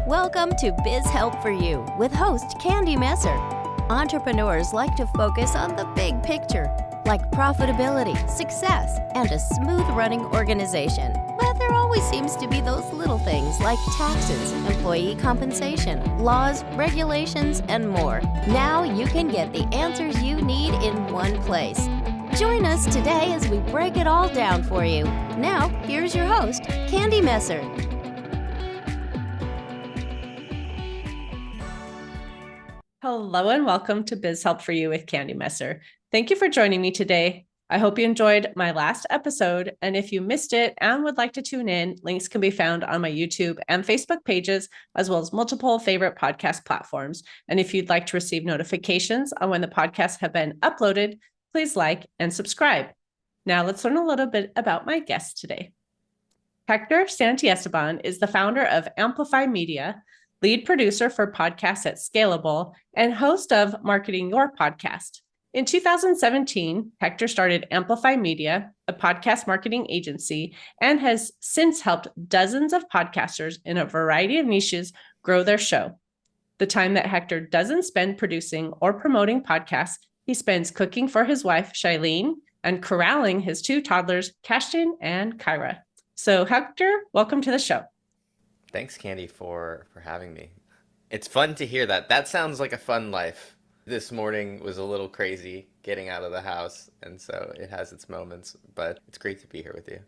Welcome to Biz Help for You with host Candy Messer. Entrepreneurs like to focus on the big picture, like profitability, success, and a smooth-running organization. But there always seems to be those little things like taxes, employee compensation, laws, regulations, and more. Now you can get the answers you need in one place. Join us today as we break it all down for you. Now, here's your host, Candy Messer. Hello and welcome to Biz Help for You with Candy Messer. Thank you for joining me today. I hope you enjoyed my last episode, and if you missed it and would like to tune in, links can be found on my YouTube and Facebook pages, as well as multiple favorite podcast platforms. And if you'd like to receive notifications on when the podcasts have been uploaded, please like and subscribe. Now let's learn a little bit about my guest today. Hector Santiesteban is the founder of Amplify Media, lead producer for podcasts at Scalable, and host of Marketing Your Podcast. In 2017, Hector started Amplify Media, a podcast marketing agency, and has since helped dozens of podcasters in a variety of niches grow their show. The time that Hector doesn't spend producing or promoting podcasts, he spends cooking for his wife, Shailene, and corralling his two toddlers, Kashtin and Kyra. So Hector, welcome to the show. Thanks, Candy, for having me. It's fun to hear that. That sounds like a fun life. This morning was a little crazy getting out of the house, and so it has its moments, but it's great to be here with you.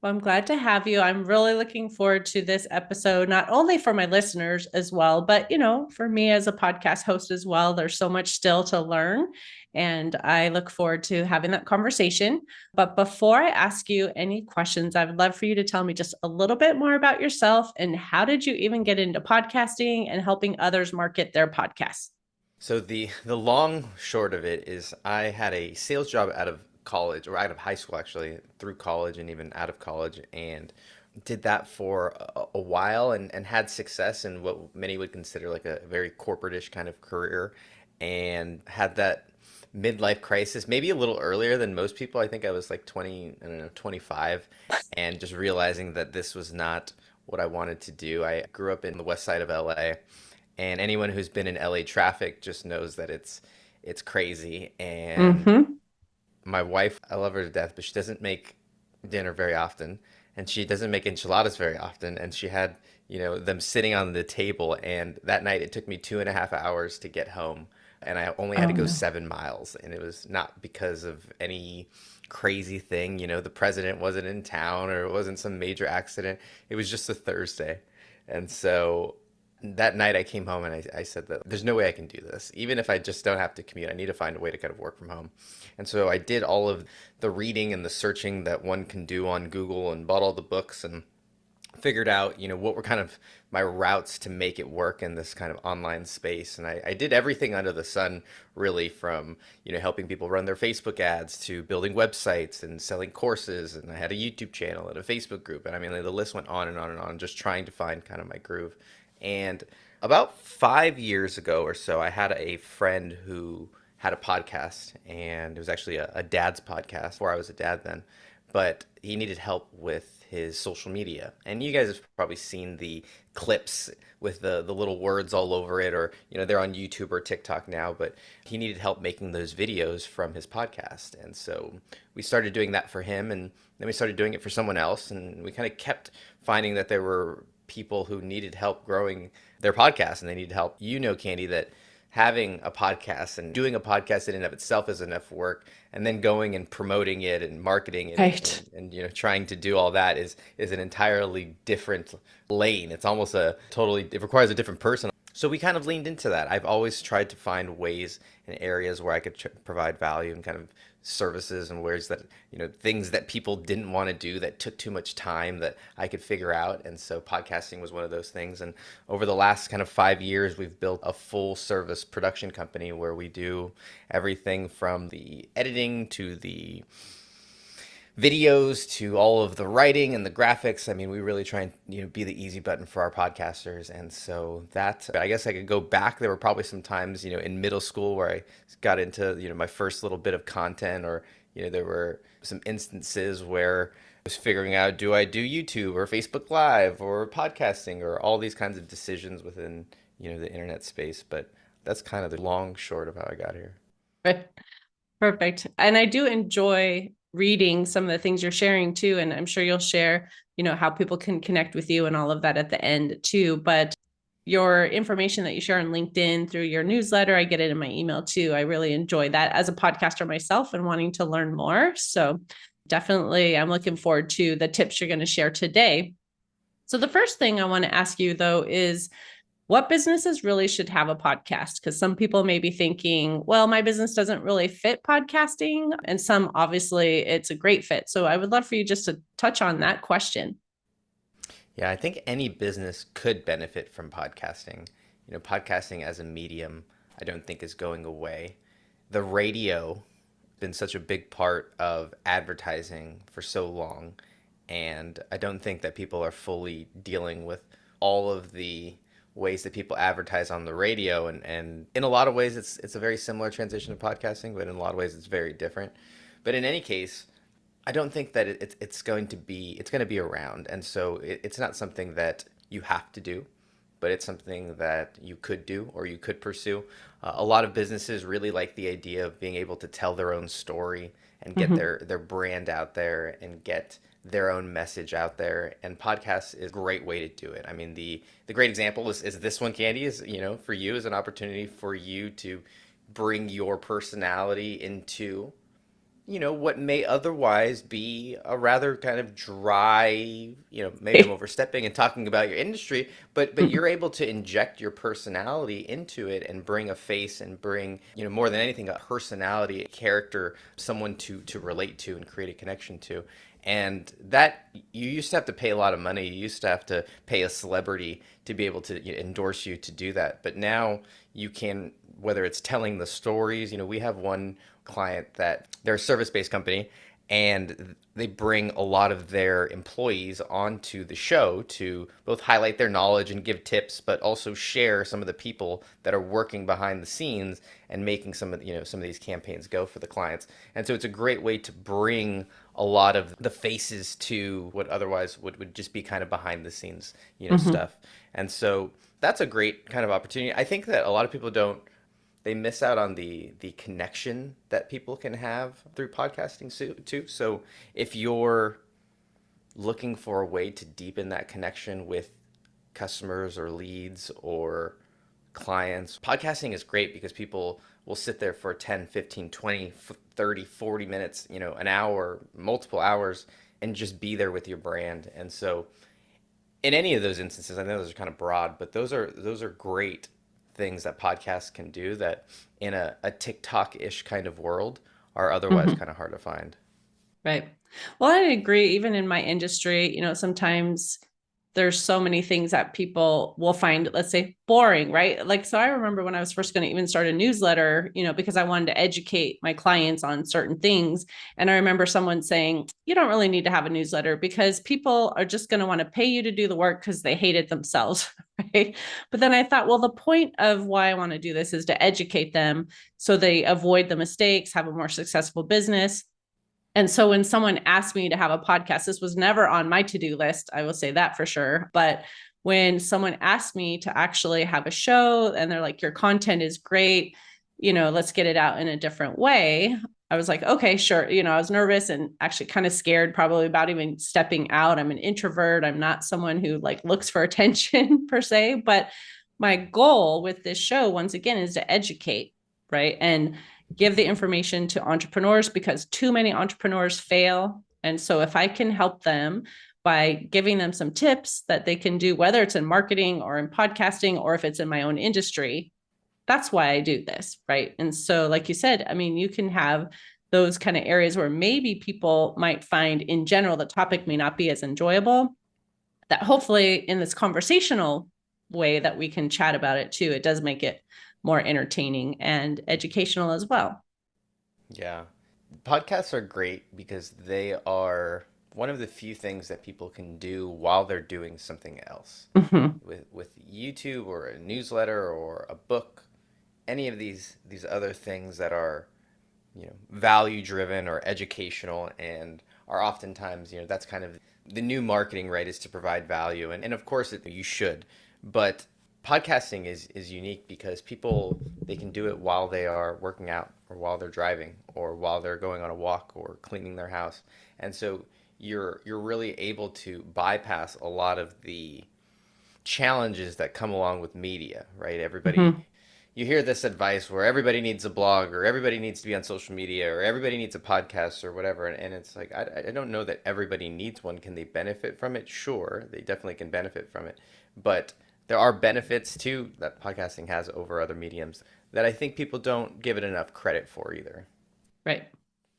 Well, I'm glad to have you. I'm really looking forward to this episode, not only for my listeners as well, but, for me as a podcast host as well. There's so much still to learn, and I look forward to having that conversation. But before I ask you any questions, I would love for you to tell me just a little bit more about yourself and how did you even get into podcasting and helping others market their podcasts? So the long short of it is I had a sales job out of college, or out of high school actually, through college and even out of college, and did that for a while and had success in what many would consider like a very corporate-ish kind of career, and had that midlife crisis maybe a little earlier than most people. I think I was like 25, and just realizing that this was not what I wanted to do. I grew up in the west side of LA, and anyone who's been in LA traffic just knows that it's crazy. And my wife, I love her to death, but she doesn't make dinner very often, and she doesn't make enchiladas very often. And she had, them sitting on the table. And that night it took me 2.5 hours to get home, and I only had to go 7 miles. And it was not because of any crazy thing. The president wasn't in town, or it wasn't some major accident. It was just a Thursday. And so that night I came home and I said that there's no way I can do this. Even if I just don't have to commute, I need to find a way to kind of work from home. And so I did all of the reading and the searching that one can do on Google, and bought all the books and figured out, what were kind of my routes to make it work in this kind of online space. And I did everything under the sun, really, from, helping people run their Facebook ads to building websites and selling courses. And I had a YouTube channel and a Facebook group. And I mean, the list went on and on and on, just trying to find kind of my groove. And about 5 years ago or so, I had a friend who had a podcast, and it was actually a dad's podcast, before I was a dad then, but he needed help with his social media. And you guys have probably seen the clips with the little words all over it, or, they're on YouTube or TikTok now, but he needed help making those videos from his podcast. And so we started doing that for him, and then we started doing it for someone else, and we kind of kept finding that there were people who needed help growing their podcast, and they needed help. Candy, that having a podcast and doing a podcast in and of itself is enough work, and then going and promoting it and marketing it, right, and trying to do all that is an entirely different lane. It's almost it requires a different person. So we kind of leaned into that. I've always tried to find ways and areas where I could provide value and kind of services, and ways that, things that people didn't want to do, that took too much time, that I could figure out. And so podcasting was one of those things. And over the last kind of 5 years, we've built a full service production company where we do everything from the editing to the videos to all of the writing and the graphics. I mean, we really try and be the easy button for our podcasters. And so that, I guess I could go back. There were probably some times, in middle school where I got into, my first little bit of content, or, there were some instances where was figuring out, do I do YouTube or Facebook Live or podcasting or all these kinds of decisions within, the internet space. But that's kind of the long short of how I got here. Right. Perfect. And I do enjoy reading some of the things you're sharing too. And I'm sure you'll share, how people can connect with you and all of that at the end too. But your information that you share on LinkedIn through your newsletter, I get it in my email too. I really enjoy that as a podcaster myself and wanting to learn more. So definitely, I'm looking forward to the tips you're going to share today. So the first thing I want to ask you though is, what businesses really should have a podcast? Because some people may be thinking, well, my business doesn't really fit podcasting. And some, obviously, it's a great fit. So I would love for you just to touch on that question. Yeah, I think any business could benefit from podcasting. Podcasting as a medium, I don't think is going away. The radio been such a big part of advertising for so long, and I don't think that people are fully dealing with all of the ways that people advertise on the radio, and in a lot of ways it's a very similar transition to podcasting, but in a lot of ways it's very different. But in any case, I don't think that it's going to be around, and so it's not something that you have to do, but it's something that you could do or you could pursue. A lot of businesses really like the idea of being able to tell their own story and get their brand out there and get their own message out there. And podcasts is a great way to do it. I mean, the great example is this one, Candy, is, for you is an opportunity for you to bring your personality into what may otherwise be a rather kind of dry, maybe I'm overstepping and talking about your industry, but you're able to inject your personality into it and bring a face and bring, more than anything, a personality, a character, someone to relate to and create a connection to. And that, you used to have to pay a lot of money. You used to have to pay a celebrity to be able to endorse you to do that. But now you can, whether it's telling the stories, we have one client that they're a service-based company, and they bring a lot of their employees onto the show to both highlight their knowledge and give tips, but also share some of the people that are working behind the scenes and making some of these campaigns go for the clients. And so it's a great way to bring a lot of the faces to what otherwise would just be kind of behind the scenes, stuff. And so that's a great kind of opportunity. I think that a lot of people they miss out on the connection that people can have through podcasting too. So if you're looking for a way to deepen that connection with customers or leads or clients, podcasting is great because people will sit there for 10, 15, 20, 30, 40 minutes, an hour, multiple hours, and just be there with your brand. And so in any of those instances, I know those are kind of broad, but those are great things that podcasts can do that in a TikTok-ish kind of world are otherwise kind of hard to find. Right. Well, I agree. Even in my industry, sometimes there's so many things that people will find, let's say, boring, right? Like, so I remember when I was first going to even start a newsletter, because I wanted to educate my clients on certain things. And I remember someone saying, you don't really need to have a newsletter because people are just going to want to pay you to do the work because they hate it themselves, right? But then I thought, well, the point of why I want to do this is to educate them so they avoid the mistakes, have a more successful business. And so when someone asked me to have a podcast, this was never on my to-do list, I will say that for sure. But when someone asked me to actually have a show and they're like, your content is great, let's get it out in a different way, I was like, okay, sure. I was nervous and actually kind of scared probably about even stepping out. I'm an introvert. I'm not someone who looks for attention per se, but my goal with this show, once again, is to educate, right? And give the information to entrepreneurs because too many entrepreneurs fail. And so if I can help them by giving them some tips that they can do, whether it's in marketing or in podcasting, or if it's in my own industry, that's why I do this, right? And so, like you said, I mean, you can have those kind of areas where maybe people might find in general the topic may not be as enjoyable, that hopefully in this conversational way that we can chat about it too, it does make it more entertaining and educational as well. Yeah. Podcasts are great because they are one of the few things that people can do while they're doing something else. With YouTube or a newsletter or a book, any of these other things that are value driven or educational and are oftentimes, that's kind of the new marketing, right, is to provide value. And of course, you should. But podcasting is unique because people, they can do it while they are working out or while they're driving or while they're going on a walk or cleaning their house. And so you're really able to bypass a lot of the challenges that come along with media, right? Everybody, Mhm. you hear this advice where everybody needs a blog or everybody needs to be on social media or everybody needs a podcast or whatever. And it's like, I don't know that everybody needs one. Can they benefit from it? Sure, they definitely can benefit from it. But there are benefits too that podcasting has over other mediums that I think people don't give it enough credit for either. Right.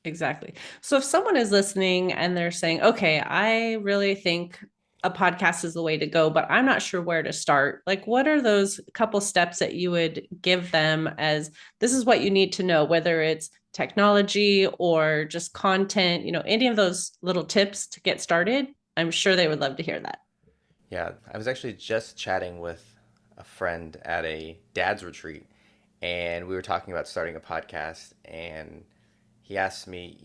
Exactly. So if someone is listening and they're saying, okay, I really think a podcast is the way to go, but I'm not sure where to start. Like, what are those couple steps that you would give them as this is what you need to know, whether it's technology or just content, any of those little tips to get started? I'm sure they would love to hear that. Yeah, I was actually just chatting with a friend at a dad's retreat, and we were talking about starting a podcast, and he asked me,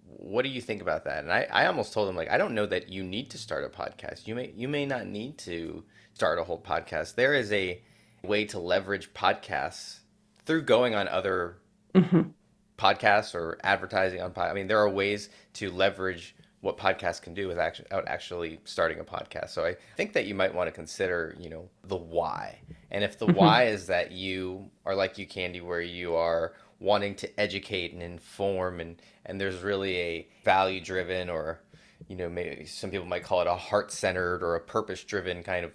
what do you think about that? And I almost told him, like, I don't know that you need to start a podcast. You may not need to start a whole podcast. There is a way to leverage podcasts through going on other Mhm. podcasts or advertising on I mean, there are ways to leverage what podcasts can do without actually starting a podcast. So I think that you might want to consider, the why. And if the Mhm. why is that you are like you, Candy, where you are wanting to educate and inform, and there's really a value driven, or maybe some people might call it a heart centered or a purpose driven kind of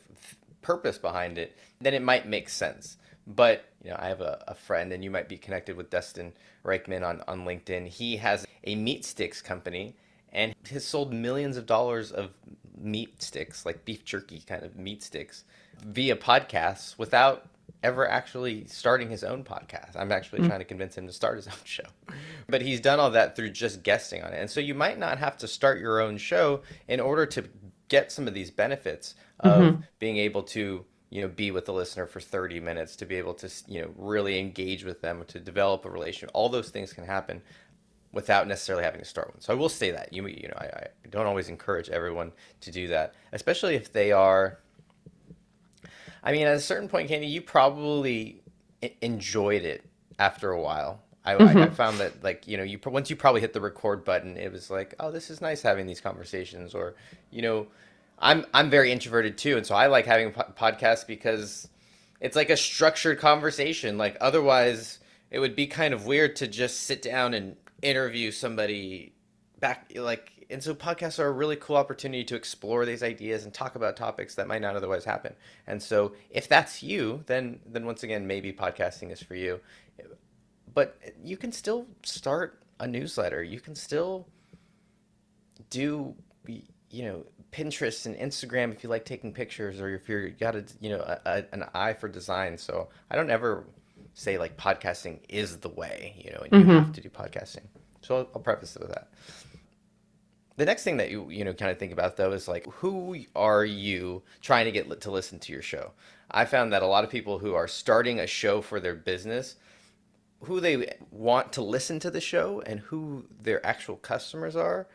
purpose behind it, then it might make sense. But I have a friend, and you might be connected with Dustin Reichman on LinkedIn. He has a meat sticks company and has sold millions of dollars of meat sticks, like beef jerky kind of meat sticks, via podcasts without ever actually starting his own podcast. I'm actually trying to convince him to start his own show. But he's done all that through just guesting on it. And so you might not have to start your own show in order to get some of these benefits of Mhm. being able to be with the listener for 30 minutes, to be able to really engage with them, to develop a relationship. All those things can happen without necessarily having to start one. So I will say that I don't always encourage everyone to do that, especially if they are. I mean, at a certain point, Candy, you probably enjoyed it after a while. I Mhm. found that, like, once you probably hit the record button, it was like, oh, this is nice having these conversations. Or you know I'm very introverted too, and so I like having podcasts because it's like a structured conversation. Like, otherwise it would be kind of weird to just sit down and interview somebody back, like. And so podcasts are a really cool opportunity to explore these ideas and talk about topics that might not otherwise happen. And so if that's you, then once again, maybe podcasting is for you. But you can still start a newsletter. You can still do, Pinterest and Instagram if you like taking pictures, or if you're got an eye for design. So I don't ever say like podcasting is the way, and you have Mhm. to do podcasting. So I'll preface it with that. The next thing that you kind of think about, though, is like, who are you trying to get to listen to your show? I found that a lot of people who are starting a show for their business, who they want to listen to the show and who their actual customers are,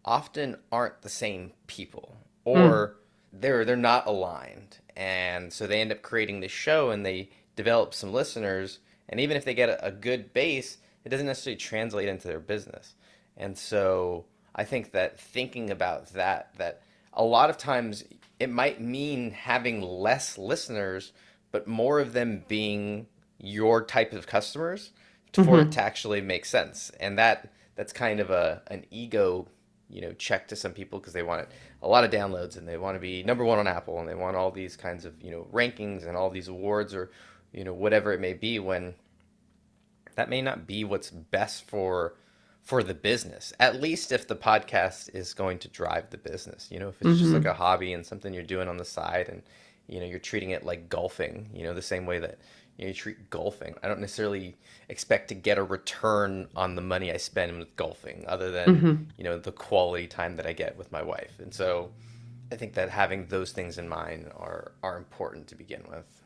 often aren't the same people, Mm. or they're not aligned. And so they end up creating this show and they develop some listeners, and even if they get a good base, it doesn't necessarily translate into their business. And so I think that thinking about that a lot of times it might mean having less listeners, but more of them being your type of customers for it to Mhm. actually make sense. And that's kind of an ego, check to some people, because they want a lot of downloads and they want to be number one on Apple and they want all these kinds of, rankings and all these awards, or whatever it may be, when that may not be what's best for the business. At least if the podcast is going to drive the business. If it's just like a Mhm. hobby and something you're doing on the side, and you're treating it like golfing, the same way that you treat golfing. I don't necessarily expect to get a return on the money I spend with golfing, other than Mhm. the quality time that I get with my wife. And so I think that having those things in mind are important to begin with.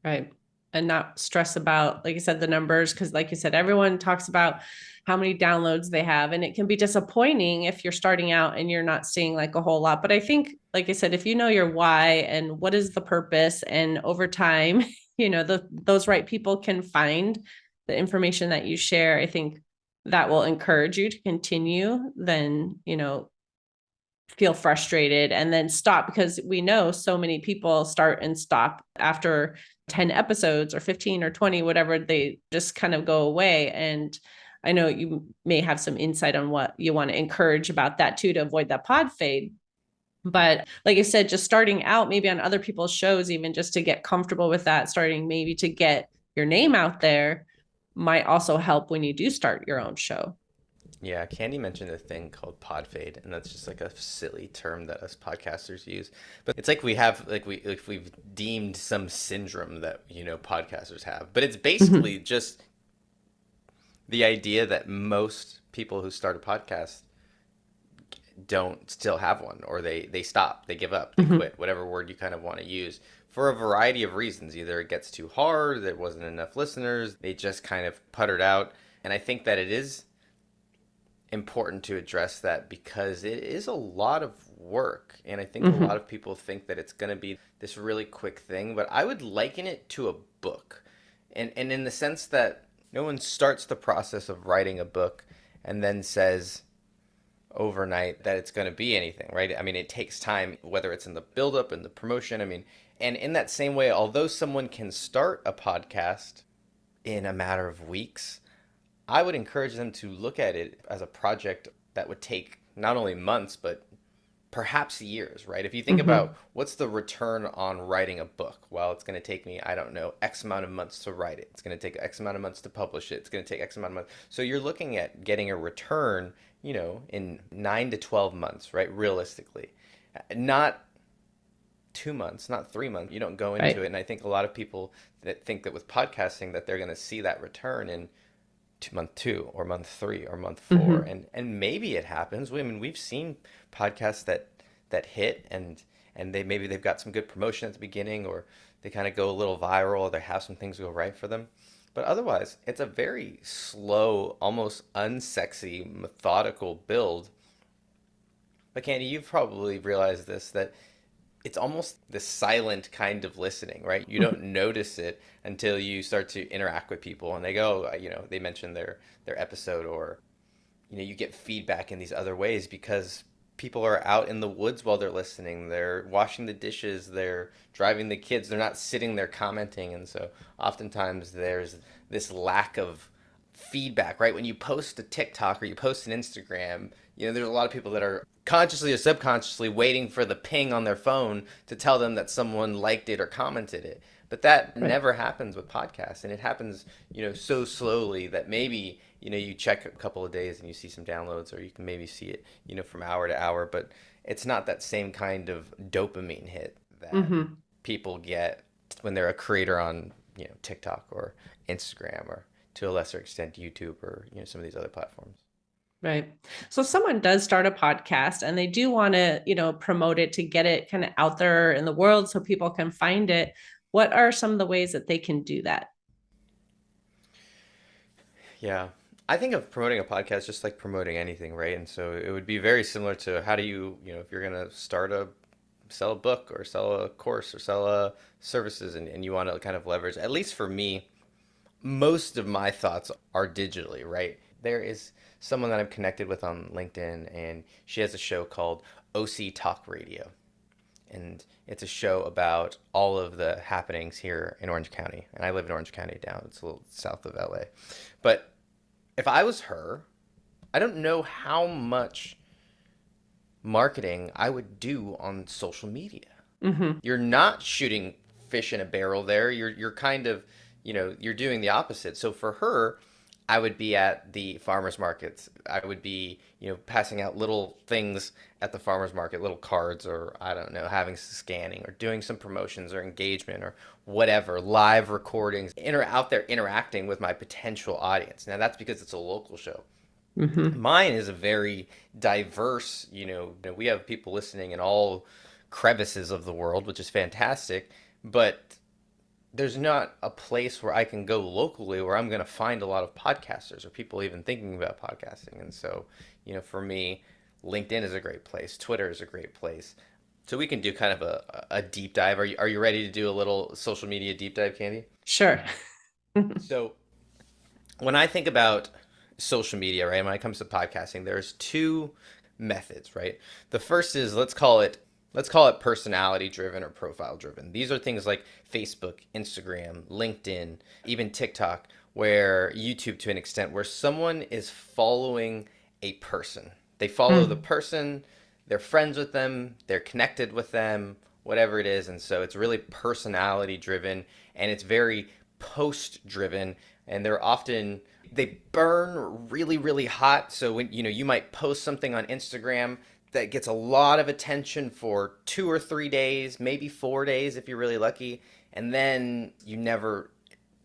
Right. and not stress about, like you said, the numbers. Cause like you said, everyone talks about how many downloads they have. And it can be disappointing if you're starting out and you're not seeing like a whole lot. But I think, like I said, if you know your why and what is the purpose, and over time, those right people can find the information that you share, I think that will encourage you to continue, then, feel frustrated and then stop, because we know so many people start and stop after 10 episodes or 15 or 20, whatever, they just kind of go away. And I know you may have some insight on what you want to encourage about that too, to avoid that pod fade. But like I said, just starting out maybe on other people's shows, even just to get comfortable with that, starting maybe to get your name out there, might also help when you do start your own show. Yeah, Candy mentioned a thing called pod fade, and that's just like a silly term that us podcasters use. But it's like we have we've deemed some syndrome that podcasters have. But it's Mm-hmm. basically just the idea that most people who start a podcast don't still have one, or they stop, they give up, they Mm-hmm. quit, whatever word you kind of want to use, for a variety of reasons. Either it gets too hard, there wasn't enough listeners, they just kind of puttered out. And I think that it is important to address that because it is a lot of work. And I think a Mm-hmm. lot of people think that it's going to be this really quick thing, but I would liken it to a book. And in the sense that no one starts the process of writing a book and then says overnight that it's going to be anything, right? I mean, it takes time, whether it's in the buildup and the promotion. I mean, and in that same way, although someone can start a podcast in a matter of weeks, I would encourage them to look at it as a project that would take not only months, but perhaps years, right? If you think Mm-hmm. about what's the return on writing a book, well, it's going to take me, I don't know, X amount of months to write it. It's going to take X amount of months to publish it. It's going to take X amount of months. So you're looking at getting a return, in 9 to 12 months, right? Realistically, not 2 months, not 3 months. You don't go into Right. it. And I think a lot of people that think that with podcasting that they're going to see that return in month two or month three or month four, Mm-hmm. and maybe it happens. I mean, we've seen podcasts that hit, and they've got some good promotion at the beginning, or they kind of go a little viral, or they have some things go right for them. But otherwise, it's a very slow, almost unsexy, methodical build. But Candy, you've probably realized this, that it's almost the silent kind of listening, right? You don't notice it until you start to interact with people and they go, they mention their episode, or you get feedback in these other ways because people are out in the woods while they're listening. They're washing the dishes, they're driving the kids, they're not sitting there commenting. And so oftentimes there's this lack of feedback, right? When you post a TikTok or you post an Instagram, there's a lot of people that are consciously or subconsciously waiting for the ping on their phone to tell them that someone liked it or commented it. But that Right. never happens with podcasts. And it happens, so slowly that maybe, you check a couple of days and you see some downloads, or you can maybe see it, from hour to hour. But it's not that same kind of dopamine hit that Mm-hmm. people get when they're a creator on, TikTok or Instagram, or to a lesser extent YouTube, or some of these other platforms. Right. So if someone does start a podcast and they do want to, promote it to get it kind of out there in the world so people can find it, what are some of the ways that they can do that? Yeah. I think of promoting a podcast just like promoting anything, right? And so it would be very similar to how do you, if you're going to sell a book or sell a course or sell services, and you want to kind of leverage, at least for me, most of my thoughts are digitally, right? There is someone that I'm connected with on LinkedIn, and she has a show called OC Talk Radio. And it's a show about all of the happenings here in Orange County. And I live in Orange County down, it's a little south of LA. But if I was her, I don't know how much marketing I would do on social media. Mm-hmm. You're not shooting fish in a barrel there. You're kind of, you're doing the opposite. So for her, I would be at the farmers markets. I would be, passing out little things at the farmers market, little cards, or I don't know, having some scanning or doing some promotions or engagement or whatever, live recordings, out there interacting with my potential audience. Now that's because it's a local show. Mm-hmm. Mine is a very diverse, we have people listening in all crevices of the world, which is fantastic. But there's not a place where I can go locally where I'm going to find a lot of podcasters or people even thinking about podcasting. And so, for me, LinkedIn is a great place. Twitter is a great place. So we can do kind of a deep dive. Are you ready to do a little social media deep dive, Candy? Sure. So when I think about social media, right, when it comes to podcasting, there's two methods, right? The first is let's call it personality driven or profile driven. These are things like Facebook, Instagram, LinkedIn, even TikTok, where YouTube to an extent, where someone is following a person. They follow the Mm. person, they're friends with them, they're connected with them, whatever it is. And so it's really personality driven and it's very post driven. And they burn really, really hot. So when, you might post something on Instagram that gets a lot of attention for 2 or 3 days, maybe 4 days if you're really lucky. And then you never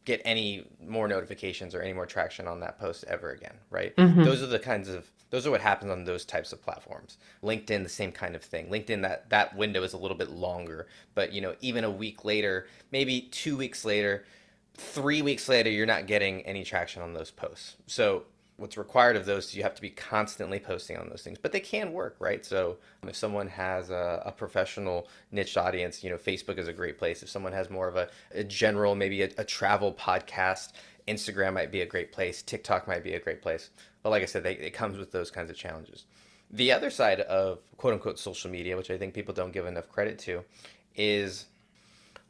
get any more notifications or any more traction on that post ever again, right? Hmm. Those are what happens on those types of platforms. LinkedIn, the same kind of thing. LinkedIn, that window is a little bit longer, but even a week later, maybe 2 weeks later, 3 weeks later, you're not getting any traction on those posts. So what's required of those, you have to be constantly posting on those things, but they can work, right? So if someone has a professional niche audience, Facebook is a great place. If someone has more of a general, maybe a travel podcast, Instagram might be a great place. TikTok might be a great place. But like I said, it comes with those kinds of challenges. The other side of quote unquote social media, which I think people don't give enough credit to, is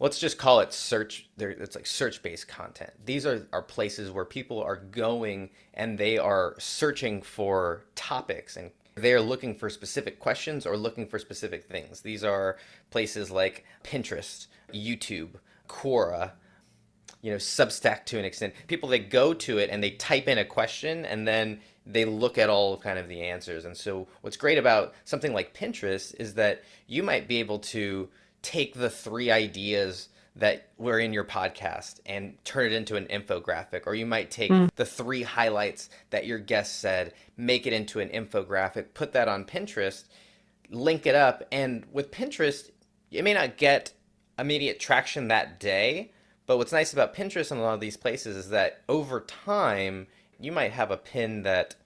let's just call it search. It's like search based content. These are places where people are going and they are searching for topics and they are looking for specific questions or looking for specific things. These are places like Pinterest, YouTube, Quora, Substack to an extent. People, they go to it and they type in a question and then they look at all of kind of the answers. And so what's great about something like Pinterest is that you might be able to take the three ideas that were in your podcast and turn it into an infographic, or you might take Mm. the three highlights that your guest said, make it into an infographic, put that on Pinterest, link it up. And with Pinterest, it may not get immediate traction that day, but what's nice about Pinterest and a lot of these places is that over time, you might have a pin that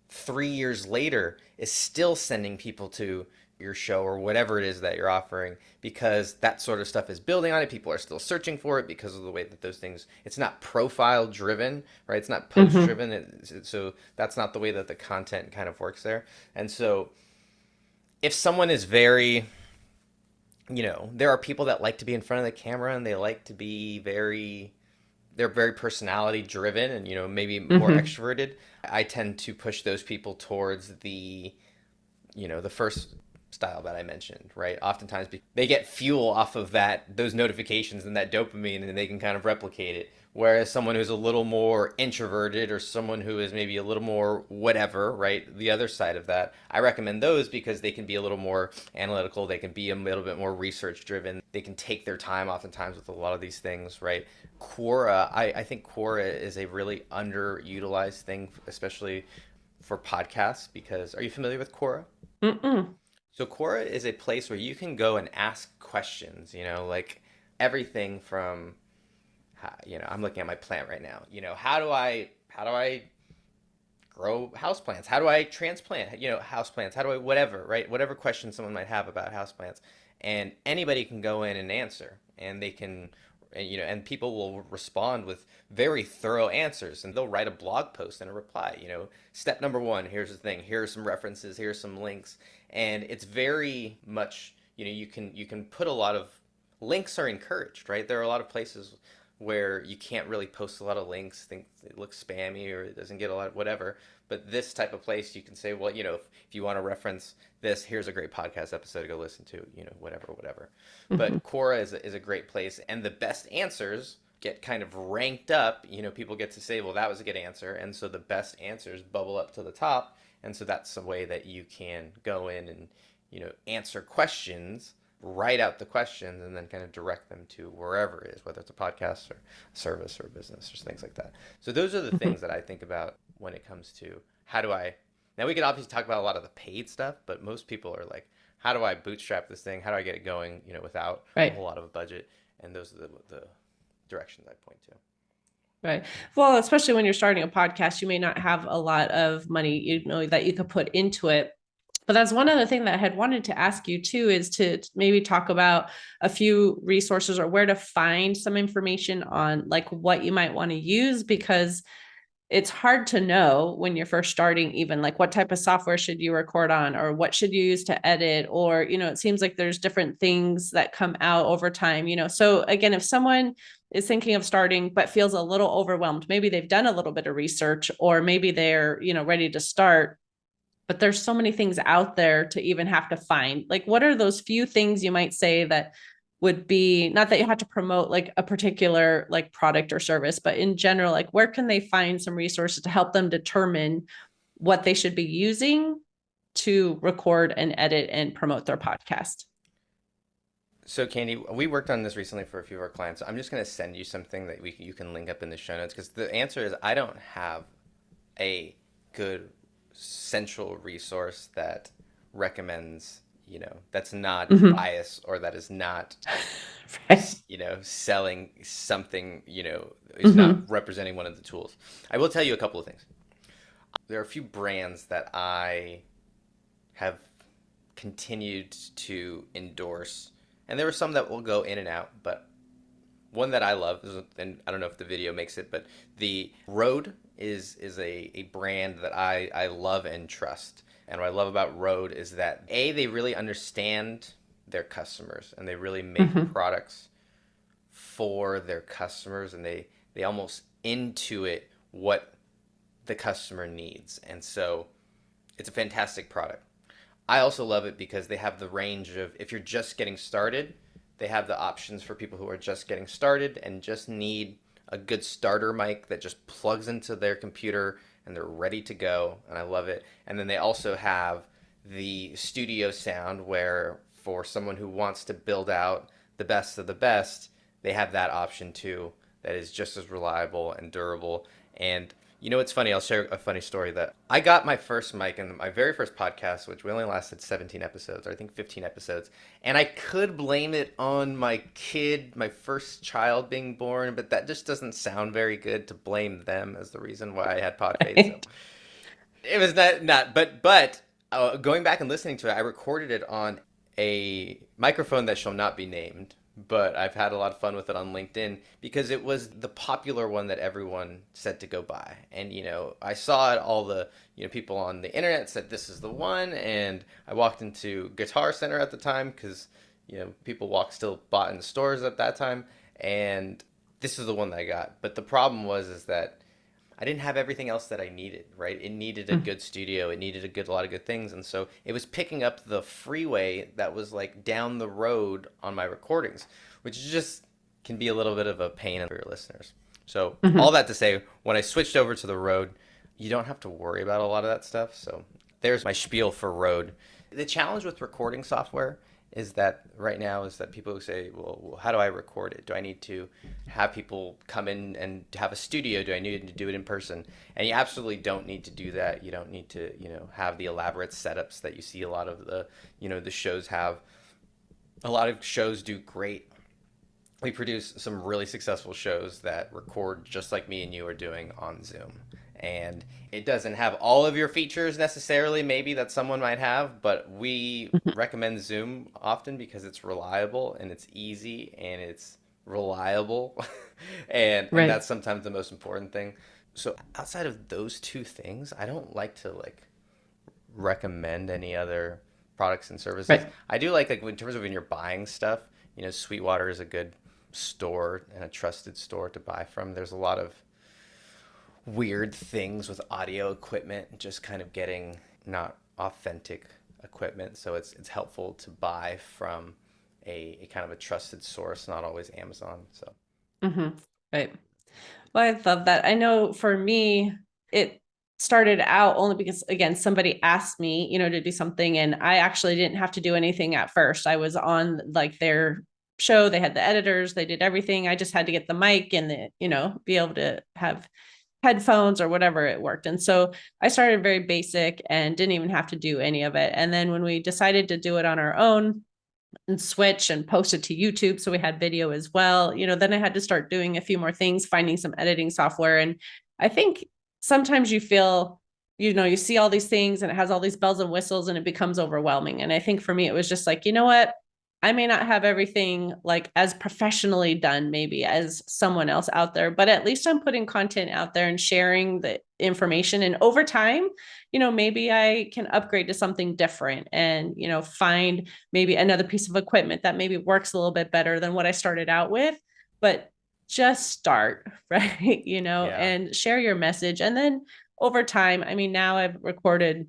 3 years later is still sending people to your show or whatever it is that you're offering, because that sort of stuff is building on it. People are still searching for it because of the way that those things, it's not profile driven, right? It's not post Hmm. driven. So that's not the way that the content kind of works there. And so if someone is very, there are people that like to be in front of the camera and they like to be they're very personality driven and, maybe more Hmm. extroverted. I tend to push those people towards the first style that I mentioned, right? Oftentimes they get fuel off of those notifications and that dopamine, and they can kind of replicate it. Whereas someone who's a little more introverted or someone who is maybe a little more whatever, right? The other side of that, I recommend those because they can be a little more analytical. They can be a little bit more research driven. They can take their time oftentimes with a lot of these things, right? Quora, I think Quora is a really underutilized thing, especially for podcasts, because are you familiar with Quora? Mm-mm. So Quora is a place where you can go and ask questions, like everything from, I'm looking at my plant right now. How do I grow houseplants? How do I transplant, houseplants? How do I, whatever, right? Whatever question someone might have about houseplants. And anybody can go in and answer, and they can, and people will respond with very thorough answers, and they'll write a blog post and a reply. Step number one, here's the thing, here are some references, here's some links, and it's very much, you can put a lot of links are encouraged, right? There are a lot of places where you can't really post a lot of links, think it looks spammy or it doesn't get a lot of whatever. But this type of place, you can say, well, if you want to reference this, here's a great podcast episode to go listen to, whatever. Hmm. But Quora is a great place, and the best answers get kind of ranked up. People get to say, well, that was a good answer, and so the best answers bubble up to the top, and so that's a way that you can go in and answer questions, write out the questions, and then kind of direct them to wherever it is, whether it's a podcast or a service or a business or things like that. So those are the Hmm. things that I think about when it comes to how do I. Now we could obviously talk about a lot of the paid stuff, but most people are like, how do I bootstrap this thing? How do I get it going? Without a Right. whole lot of a budget. And those are the directions I point to. Right. Well, especially when you're starting a podcast, you may not have a lot of money, that you could put into it. But that's one other thing that I had wanted to ask you too, is to maybe talk about a few resources or where to find some information on like what you might want to use, because it's hard to know when you're first starting, even like what type of software should you record on, or what should you use to edit, or, it seems like there's different things that come out over time, So again, if someone is thinking of starting, but feels a little overwhelmed, maybe they've done a little bit of research, or maybe they're, ready to start, but there's so many things out there to even have to find, like, what are those few things you might say that would be, not that you have to promote like a particular like product or service, but in general, like where can they find some resources to help them determine what they should be using to record and edit and promote their podcast? So, Candy, we worked on this recently for a few of our clients. I'm just going to send you something that you can link up in the show notes, because the answer is I don't have a good central resource that recommends, that's not biased, or that is not, Right. selling something, is not representing one of the tools. I will tell you a couple of things. There are a few brands that I have continued to endorse, and there are some that will go in and out, but one that I love, and I don't know if the video makes it, but the Rode is a brand that I love and trust. And what I love about Rode is that they really understand their customers, and they really make products for their customers, and they almost intuit what the customer needs. And so it's a fantastic product. I also love it because they have the range of, if you're just getting started, they have the options for people who are just getting started and just need a good starter mic that just plugs into their computer and they're ready to go. And I love it. And then they also have the studio sound, where for someone who wants to build out the best of the best, they have that option too, that is just as reliable and durable. And it's funny. I'll share a funny story that I got my first mic in my very first podcast, which we only lasted 17 episodes, or I think 15 episodes. And I could blame it on my kid, my first child being born, but that just doesn't sound very good to blame them as the reason why I had pod fade. So it was but going back and listening to it, I recorded it on a microphone that shall not be named, but I've had a lot of fun with it on LinkedIn because it was the popular one that everyone said to go buy. And, I saw it, all the, people on the internet said this is the one. And I walked into Guitar Center at the time because, people still bought in the stores at that time. And this is the one that I got. But the problem is that I didn't have everything else that I needed, right? It needed a good studio. It needed a lot of good things. And so it was picking up the freeway that was like down the road on my recordings, which just can be a little bit of a pain for your listeners. So all that to say, when I switched over to the Rode, you don't have to worry about a lot of that stuff. So there's my spiel for Rode. The challenge with recording software is that right now is that people say, well, how do I record it? Do I need to have people come in and have a studio? Do I need to do it in person? And you absolutely don't need to do that. You don't need to, have the elaborate setups that you see a lot of the, the shows have. A lot of shows do great. We produce some really successful shows that record just like me and you are doing on Zoom. And it doesn't have all of your features necessarily, maybe that someone might have, but we recommend Zoom often because it's reliable and it's easy and it's reliable. and that's sometimes the most important thing. So outside of those two things, I don't like to recommend any other products and services. Right. I do like in terms of when you're buying stuff, Sweetwater is a good store and a trusted store to buy from. There's a lot of weird things with audio equipment, just kind of getting not authentic equipment. So it's helpful to buy from a kind of a trusted source, not always Amazon. So right. Well, I love that. I know for me, it started out only because, again, somebody asked me, to do something, and I actually didn't have to do anything at first. I was on like their show. They had the editors, they did everything. I just had to get the mic and be able to have headphones or whatever it worked. And so I started very basic and didn't even have to do any of it. And then when we decided to do it on our own, and switch and post it to YouTube. So we had video as well. Then I had to start doing a few more things, finding some editing software. And I think sometimes you feel, you see all these things and it has all these bells and whistles and it becomes overwhelming. And I think for me, it was just like, you know what? I may not have everything like as professionally done maybe as someone else out there, but at least I'm putting content out there and sharing the information. And over time, maybe I can upgrade to something different and, find maybe another piece of equipment that maybe works a little bit better than what I started out with. But just start, right? Yeah. And share your message. And then over time, I mean, now I've recorded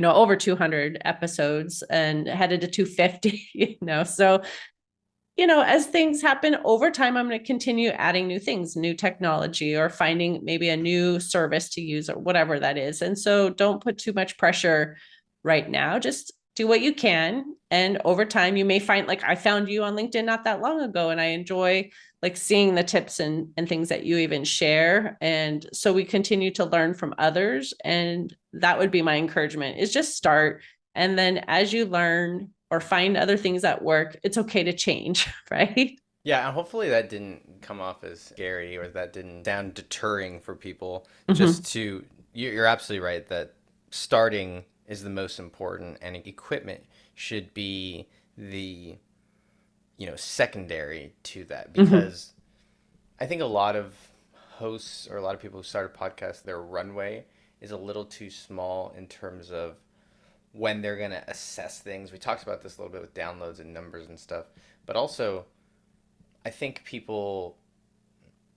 over 200 episodes and headed to 250, so as things happen over time, I'm going to continue adding new things, new technology, or finding maybe a new service to use or whatever that is. And so don't put too much pressure right now. Just do what you can. And over time, you may find, like I found you on LinkedIn not that long ago, and I enjoy like seeing the tips and things that you even share. And so we continue to learn from others. And that would be my encouragement, is just start. And then as you learn or find other things that work, it's okay to change, right? Yeah, and hopefully that didn't come off as scary or that didn't sound deterring for people. Mm-hmm. Just to, you're absolutely right that starting is the most important, and equipment should be the, secondary to that, Mm-hmm. because I think a lot of hosts or a lot of people who start a podcast, their runway is a little too small in terms of when they're going to assess things. We talked about this a little bit with downloads and numbers and stuff, but also I think people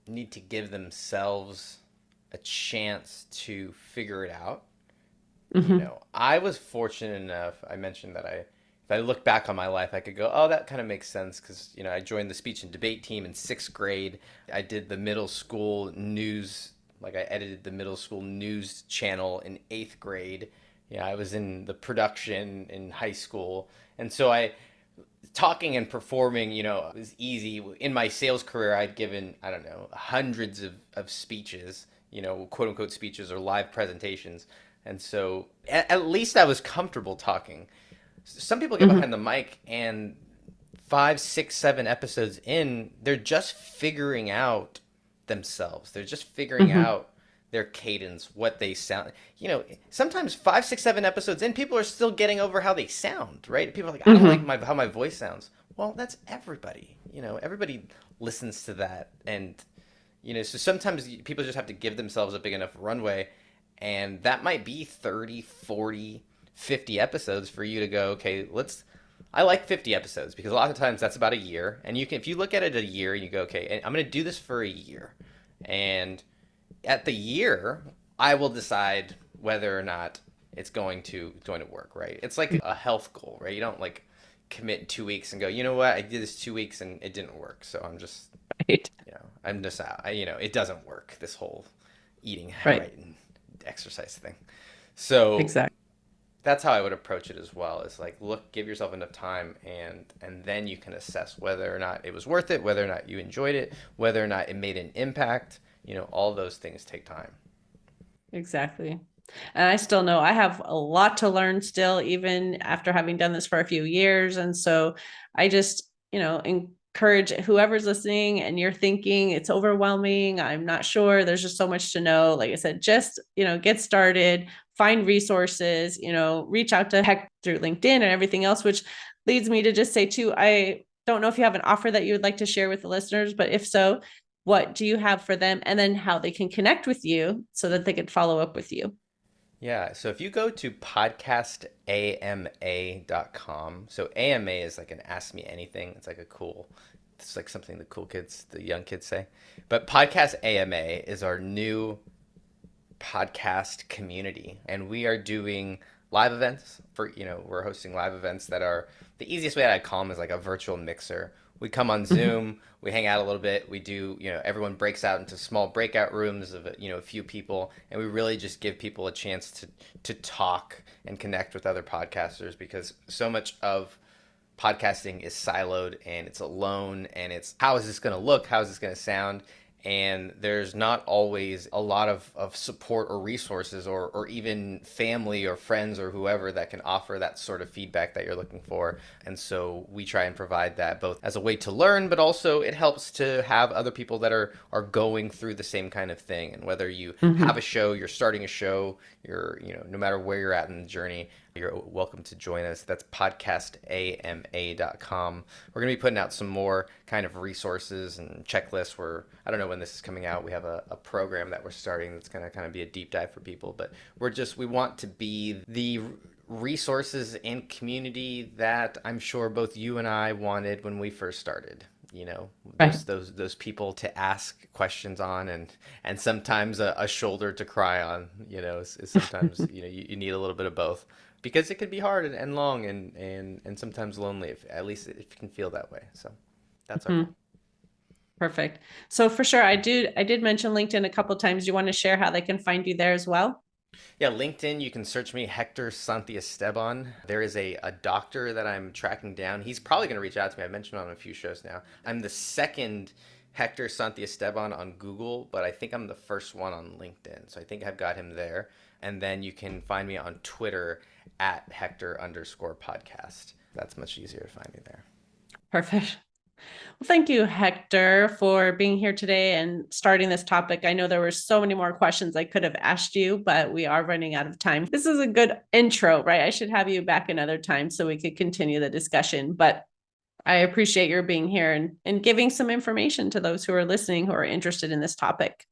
need to give themselves a chance to figure it out. Mm-hmm. I was fortunate enough, I mentioned that if I look back on my life, I could go, oh, that kind of makes sense because, I joined the speech and debate team in sixth grade. I did the middle school news, like I edited the middle school news channel in eighth grade. Yeah, I was in the production in high school. And so talking and performing, was easy. In my sales career, I'd given, I don't know, hundreds of speeches, quote unquote speeches or live presentations. And so at least I was comfortable talking. Some people get Mm-hmm. behind the mic and 5, 6, 7 episodes in, they're just figuring out themselves. They're just figuring Mm-hmm. out their cadence, what they sound. Sometimes 5, 6, 7 episodes in, people are still getting over how they sound, right? People are like, I don't like Mm-hmm. how my voice sounds. Well, that's everybody. Everybody listens to that, and so sometimes people just have to give themselves a big enough runway, and that might be 30, 40, 50 episodes for you to go, okay, I like 50 episodes because a lot of times that's about a year. And if you look at it a year, you go, okay, I'm going to do this for a year. And at the year, I will decide whether or not it's going to work, right? It's like a health goal, right? You don't like commit 2 weeks and go, you know what, I did this 2 weeks and it didn't work. So Right. I'm just out. It doesn't work, this whole eating Right. right and exercise thing. So Exactly. that's how I would approach it as well. Is like, look, give yourself enough time, and then you can assess whether or not it was worth it, whether or not you enjoyed it, whether or not it made an impact. All those things take time. Exactly. And I still know I have a lot to learn still, even after having done this for a few years. And so I just, encourage whoever's listening and you're thinking it's overwhelming, I'm not sure, there's just so much to know. Like I said, just, get started, find resources, reach out to Hector through LinkedIn and everything else, which leads me to just say too, I don't know if you have an offer that you would like to share with the listeners, but if so, what do you have for them, and then how they can connect with you so that they can follow up with you. Yeah, so if you go to podcastama.com, so AMA is like an Ask Me Anything. It's like something the young kids say. But Podcast AMA is our new podcast community, and we are doing live events we're hosting live events that are, the easiest way I'd call them is like a virtual mixer. We come on Mhm. Zoom, we hang out a little bit, we do, everyone breaks out into small breakout rooms of a few people, and we really just give people a chance to talk and connect with other podcasters, because so much of podcasting is siloed and it's alone, and it's, how is this going to look, how is this going to sound, And there's not always a lot of support or resources or even family or friends or whoever that can offer that sort of feedback that you're looking for. And so we try and provide that both as a way to learn, but also it helps to have other people that are going through the same kind of thing. And whether you have a show, you're starting a show, no matter where you're at in the journey, you're welcome to join us. That's podcastama.com. We're going to be putting out some more kind of resources and checklists where, I don't know when this is coming out, we have a program that we're starting that's going to kind of be a deep dive for people. But we want to be the resources and community that I'm sure both you and I wanted when we first started. Right. Those people to ask questions on, and sometimes a shoulder to cry on, is sometimes, you need a little bit of both, because it could be hard and long and sometimes lonely, at least if you can feel that way. So that's our goal. Perfect. So for sure, I did mention LinkedIn a couple of times. You want to share how they can find you there as well? Yeah, LinkedIn, you can search me, Hector Santiesteban. There is a doctor that I'm tracking down. He's probably going to reach out to me. I mentioned on a few shows now. I'm the second Hector Santiesteban on Google, but I think I'm the first one on LinkedIn. So I think I've got him there. And then you can find me on Twitter at Hector_podcast. That's much easier to find me there. Perfect. Well, thank you, Hector, for being here today and starting this topic. I know there were so many more questions I could have asked you, but we are running out of time. This is a good intro, right? I should have you back another time so we could continue the discussion, but I appreciate your being here and giving some information to those who are listening who are interested in this topic.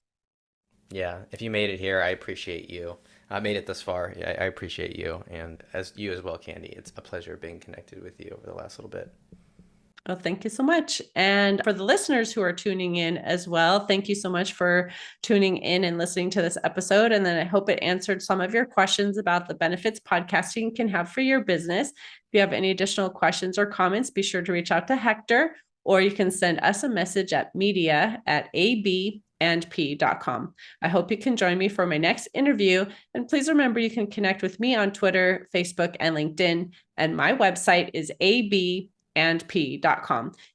Yeah, if you made it here, I appreciate you. I made it this far. Yeah, I appreciate you, and as you as well, Candy. It's a pleasure being connected with you over the last little bit. Well, thank you so much. And for the listeners who are tuning in as well, thank you so much for tuning in and listening to this episode. And then I hope it answered some of your questions about the benefits podcasting can have for your business. If you have any additional questions or comments, be sure to reach out to Hector, or you can send us a message at media@abandp.com. I hope you can join me for my next interview. And please remember, you can connect with me on Twitter, Facebook, and LinkedIn. And my website is abandp.com.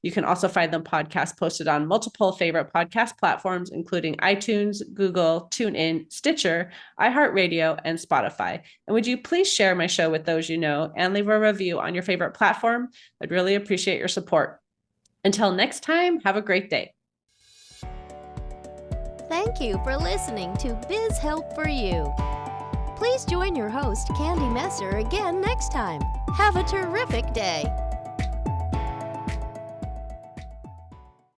You can also find the podcast posted on multiple favorite podcast platforms, including iTunes, Google, TuneIn, Stitcher, iHeartRadio, and Spotify. And would you please share my show with those you know and leave a review on your favorite platform? I'd really appreciate your support. Until next time, have a great day. Thank you for listening to Biz Help for You. Please join your host, Candy Messer, again next time. Have a terrific day.